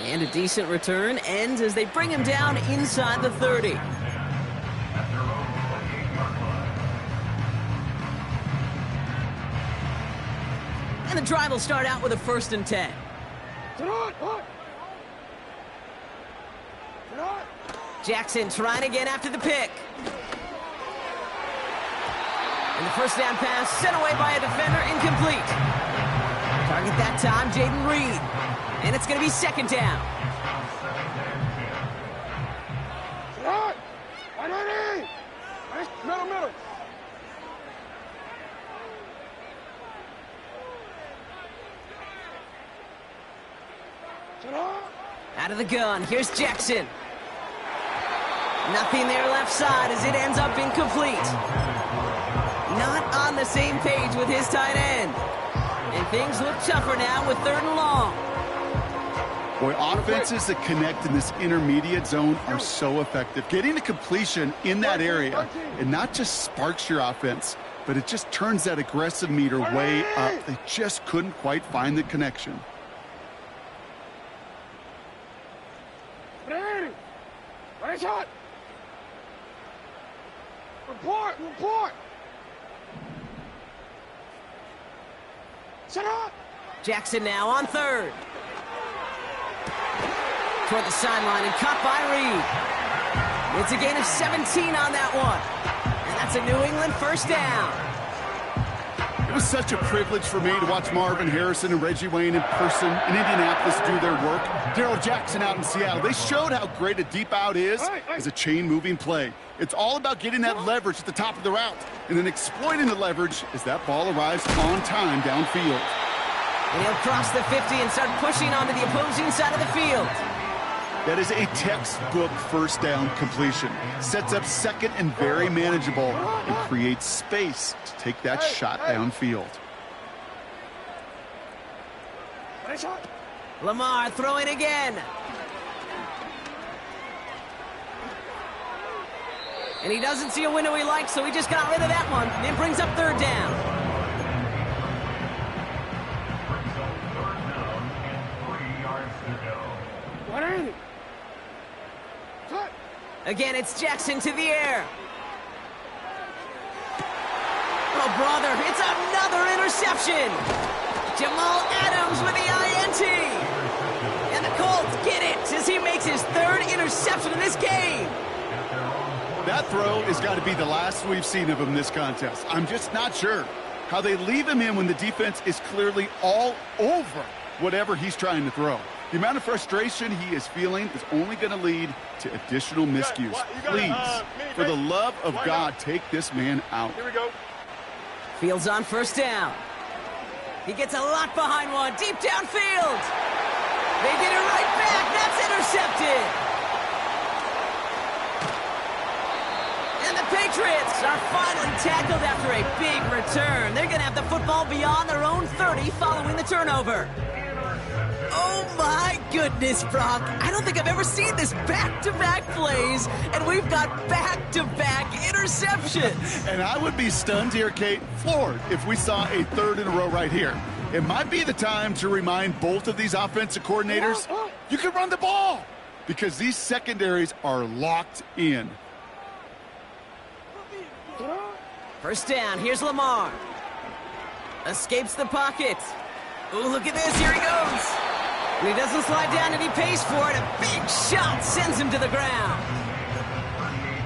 And a decent return ends as they bring him down inside the 30. At their own 28-yard line. And the drive will start out with a 1st and 10. Jackson trying again after the pick. And the 1st down pass sent away by a defender, incomplete. Target that time, Jaden Reed. And it's going to be 2nd down. Middle. Out of the gun, here's Jackson. Nothing there left side as it ends up incomplete. Not on the same page with his tight end. And things look tougher now with 3rd and long. Boy, offenses that connect in this intermediate zone are so effective. Getting the completion in that area, it not just sparks your offense, but it just turns that aggressive meter way up. They just couldn't quite find the connection. Right shot. Report. Set up. Jackson now on 3rd. Toward the sideline and caught by Reed. It's a gain of 17 on that one. And that's a New England 1st down. It was such a privilege for me to watch Marvin Harrison and Reggie Wayne in person in Indianapolis do their work. Darrell Jackson out in Seattle. They showed how great a deep out is as a chain-moving play. It's all about getting that leverage at the top of the route and then exploiting the leverage as that ball arrives on time downfield. And he'll cross the 50 and start pushing onto the opposing side of the field. That is a textbook 1st down completion. Sets up 2nd and very manageable and creates space to take that shot downfield. Lamar throwing again. And he doesn't see a window he likes, so he just got rid of that one. And it brings up 3rd down. Brings up 3rd down and 3 yards to go. Again, it's Jackson to the air. Oh, brother, it's another interception. Jamal Adams with the INT. And the Colts get it as he makes his 3rd interception in this game. That throw has got to be the last we've seen of him this contest. I'm just not sure how they leave him in when the defense is clearly all over whatever he's trying to throw. The amount of frustration he is feeling is only going to lead to additional miscues. Please, for the love of God, take this man out. Here we go. Fields on 1st down. He gets a lot behind one, deep downfield. They get it right back. That's intercepted. And the Patriots are finally tackled after a big return. They're going to have the football beyond their own 30 following the turnover. Oh, my goodness, Brock. I don't think I've ever seen this back-to-back plays, and we've got back-to-back interceptions. And I would be stunned here, Kate, floored, if we saw a 3rd in a row right here. It might be the time to remind both of these offensive coordinators, you can run the ball, because these secondaries are locked in. 1st down, here's Lamar. Escapes the pocket. Oh, look at this, here he goes. And he doesn't slide down and he pays for it. A big shot sends him to the ground.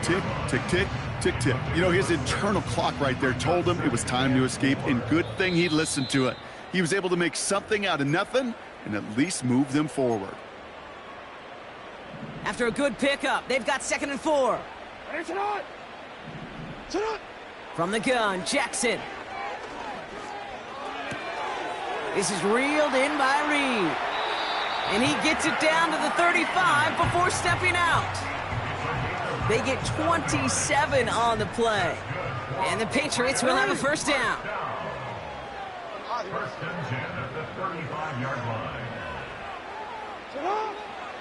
Tick, tick, tick, tick, tick. You know, his internal clock right there told him it was time to escape, and good thing he listened to it. He was able to make something out of nothing and at least move them forward. After a good pickup, they've got 2nd and 4. From the gun, Jackson. This is reeled in by Reed. And he gets it down to the 35 before stepping out. They get 27 on the play. And the Patriots will have a 1st down. 1st and 10 at the 35-yard line.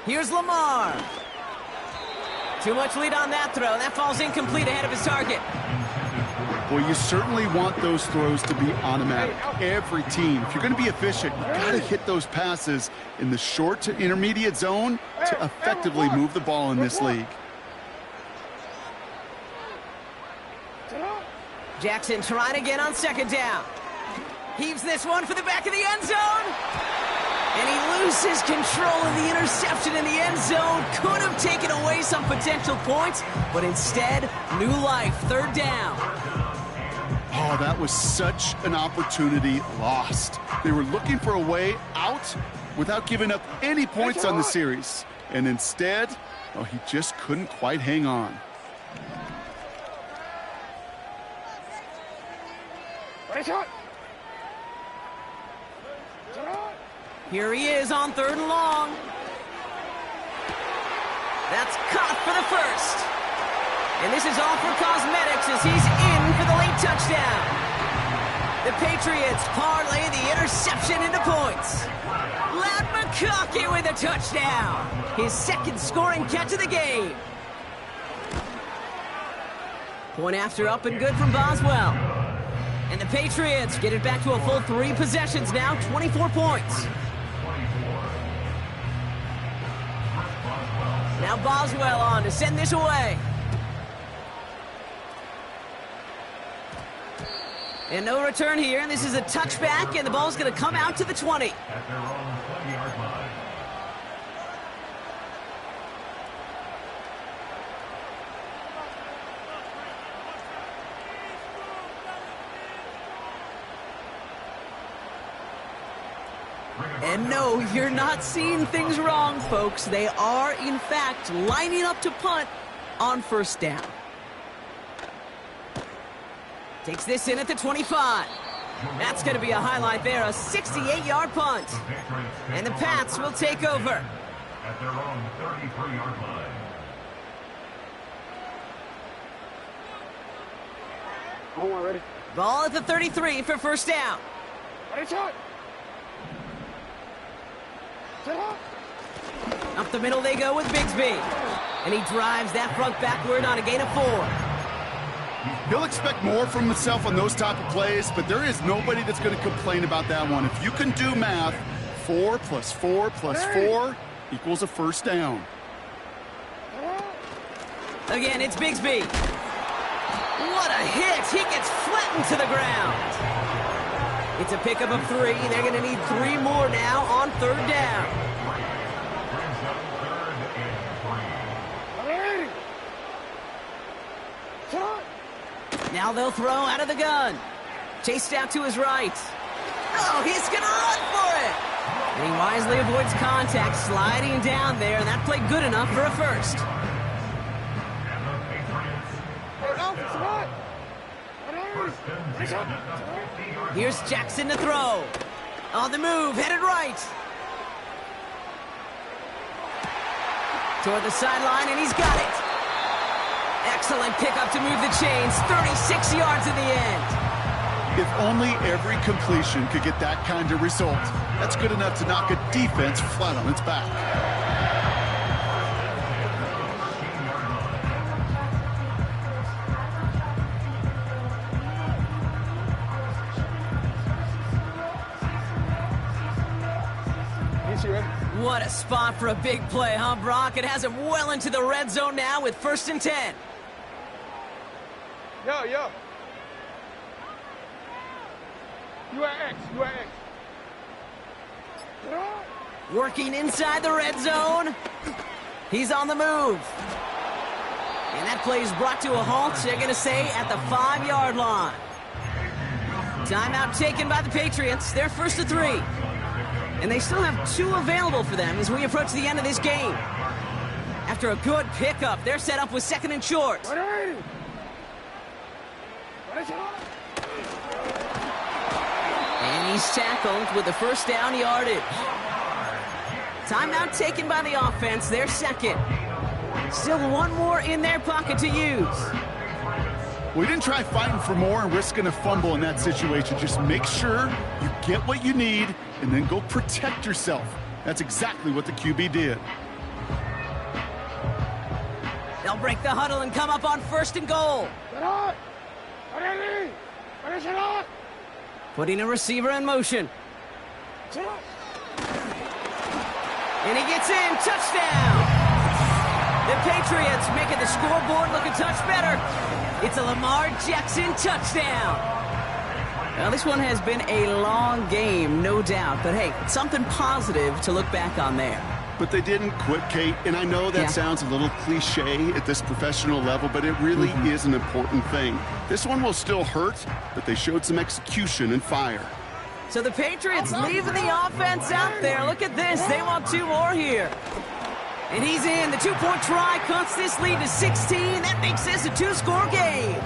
Here's Lamar. Too much lead on that throw. That falls incomplete ahead of his target. Well, you certainly want those throws to be automatic. Every team, if you're going to be efficient, you got to hit those passes in the short to intermediate zone to effectively move the ball in this league. Jackson trying again on second down. Heaves this one for the back of the end zone. And he loses control of the interception in the end zone. Could have taken away some potential points, but instead, new life, third down. Oh, that was such an opportunity lost. They were looking for a way out without giving up any points on the series. And instead, oh, he just couldn't quite hang on. Here he is on third and long. That's caught for the first. And this is all for cosmetics as he's in for the late touchdown. The Patriots parlay the interception into points. Ladd McConkey with a touchdown. His second scoring catch of the game. Point after up and good from Boswell. And the Patriots get it back to a full 3 possessions now, 24 points. Now Boswell on to send this away. And no return here, and this is a touchback, and the ball's going to come out to the 20. At their own 20-yard line. And no, you're not seeing things wrong, folks. They are, in fact, lining up to punt on first down. Takes this in at the 25. That's going to be a highlight there, a 68-yard punt. And the Pats will take over. At their own 33-yard line. Ready? Ball at the 33 for first down. Ready, shot. Up the middle they go with Bigsby. And he drives that front backward on a gain of 4. He'll expect more from himself on those type of plays, but there is nobody that's going to complain about that one. If you can do math, 4 plus 4 plus 4 equals a first down. Again, it's Bigsby. What a hit! He gets flattened to the ground. It's a pickup of 3. They're going to need 3 more now on third down. Now they'll throw out of the gun. Chased out to his right. Oh, he's going to run for it. And he wisely avoids contact, sliding down there, and that played good enough for a first. Here's Jackson to throw. On the move, headed right. Toward the sideline, and he's got it. Excellent pickup to move the chains. 36 yards in the end. If only every completion could get that kind of result. That's good enough to knock a defense flat on its back. What a spot for a big play, huh, Brock? It has him well into the red zone now with 1st and 10. Yo. You are X. Working inside the red zone. He's on the move. And that play is brought to a halt, they're going to say, at the 5-yard line. Timeout taken by the Patriots. They're 1st and 3. And they still have 2 available for them as we approach the end of this game. After a good pickup, they're set up with 2nd and short. And he's tackled with the first down yardage. Timeout taken by the offense, their 2nd. Still 1 more in their pocket to use. We didn't try fighting for more and risking a fumble in that situation. Just make sure you get what you need and then go protect yourself. That's exactly what the QB did. They'll break the huddle and come up on 1st and goal. Ready! Ready, shot! Putting a receiver in motion. Shot! And he gets in. Touchdown! The Patriots making the scoreboard look a touch better. It's a Lamar Jackson touchdown. Now, this one has been a long game, no doubt. But, hey, something positive to look back on there. But they didn't quit, Kate, and I know that sounds a little cliche at this professional level, but it really is an important thing. This one will still hurt, but they showed some execution and fire. So the Patriots leaving the offense out there. Look at this. They want 2 more here. And he's in. The 2-point try cuts this lead to 16. That makes this a 2-score game.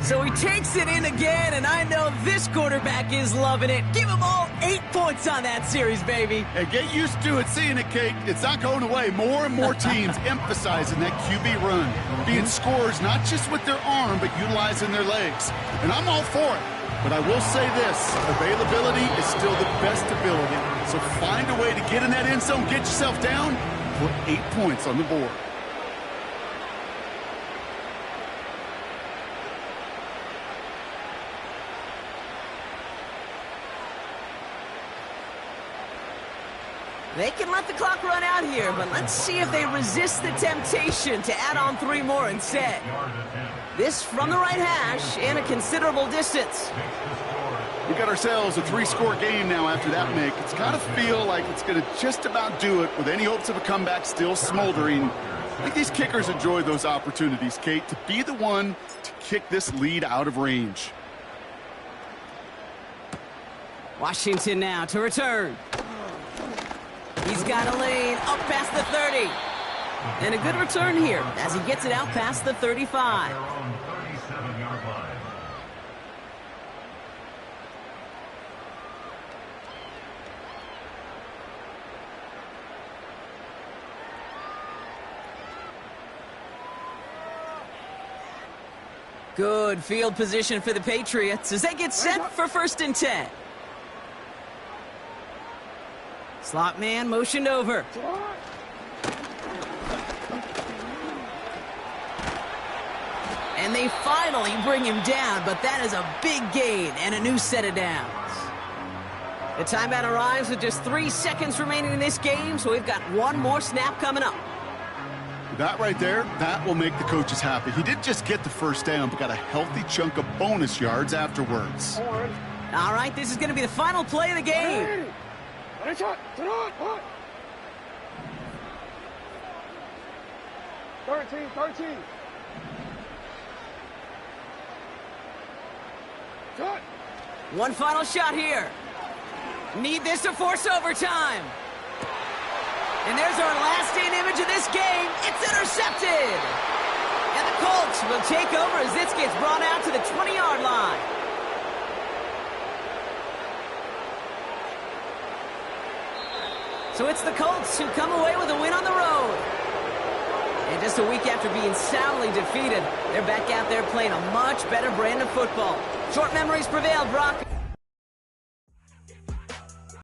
So he takes it in again, and I know this quarterback is loving it. Give them all 8 points on that series, baby. Hey, get used to it, seeing it, Kate. It's not going away. More and more teams emphasizing that QB run, being scorers not just with their arm, but utilizing their legs. And I'm all for it. But I will say this, availability is still the best ability. So find a way to get in that end zone, get yourself down, put 8 points on the board. They can let the clock run out here, but let's see if they resist the temptation to add on 3 more instead. This from the right hash and a considerable distance. We got ourselves a 3-score game now after that make. It's got to feel like it's going to just about do it with any hopes of a comeback still smoldering. I think these kickers enjoy those opportunities, Kate, to be the one to kick this lead out of range. Washington now to return. He's got a lane up past the 30. And a good return here as he gets it out past the 35. Their own 37-yard line. Good field position for the Patriots as they get set for 1st and 10. Slot man motioned over. And they finally bring him down, but that is a big gain and a new set of downs. The timeout arrives with just 3 seconds remaining in this game, so we've got 1 more snap coming up. That right there, that will make the coaches happy. He didn't just get the 1st down, but got a healthy chunk of bonus yards afterwards. All right, this is going to be the final play of the game. 13. Cut. 1 final shot here. Need this to force overtime. And there's our last-stand image of this game. It's intercepted. And the Colts will take over as this gets brought out to the 20-yard line. So it's the Colts who come away with a win on the road. And just a week after being soundly defeated, they're back out there playing a much better brand of football. Short memories prevailed, Brock.